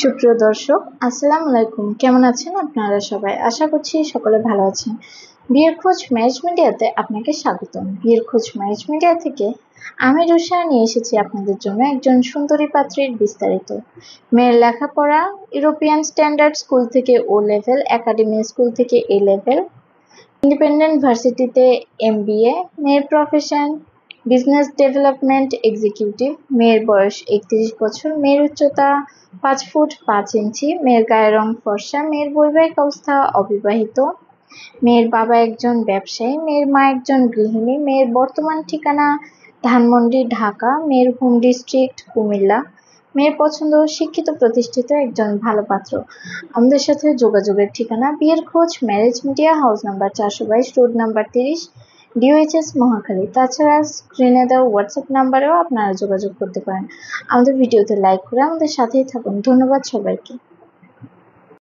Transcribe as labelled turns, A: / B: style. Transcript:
A: সুপ্রিয় দর্শক, আসসালামু আলাইকুম। কেমন আছেন আপনারা সবাই? আশা করছি সকলে ভালো আছেন। বিয়ের খোঁজ ম্যারেজ মিডিয়াতে আপনাকে স্বাগতম। বিয়ের খোঁজ ম্যারেজ মিডিয়া থেকে আমি রুষা নিয়ে এসেছি আপনাদের জন্য একজন সুন্দরী পাত্রীর বিস্তারিত। মেয়ের লেখাপড়া ইউরোপিয়ান স্ট্যান্ডার্ড স্কুল থেকে ও লেভেল, একাডেমি স্কুল থেকে এ লেভেল, ইন্ডিপেন্ডেন্ট ভার্সিটিতে MBA। মেয়ের প্রফেশন বিজনেস ডেভেলপমেন্ট এক্সিকিউটিভ। মেয়ের বয়স 31 বছর। মেয়ের উচ্চতা 5 ফুট 5 ইঞ্চি। মেয়ের গায়ের রং ফর্সা। মেয়ের বৈবাহিক অবস্থা অবিবাহিত। মেয়ের বাবা একজন ব্যবসায়ী। মেয়ের মা একজন গৃহিণী। মেয়ের বর্তমান ঠিকানা ধানমন্ডি, ঢাকা। মেয়ের হোম ডিস্ট্রিক্ট কুমিল্লা। মেয়ের পছন্দ শিক্ষিত প্রতিষ্ঠিত একজন ভালো পাত্র। আমাদের সাথে যোগাযোগের ঠিকানা বিয়ের খোঁজ marriage media, house number 422, road number 30, DOHS Mohakhali. তাছাড়া স্ক্রিনে দেওয়া হোয়াটসঅ্যাপ নাম্বারেও আপনারা যোগাযোগ করতে পারেন। আমাদের ভিডিওতে লাইক করে আমাদের সাথেই থাকুন। ধন্যবাদ সবাইকে।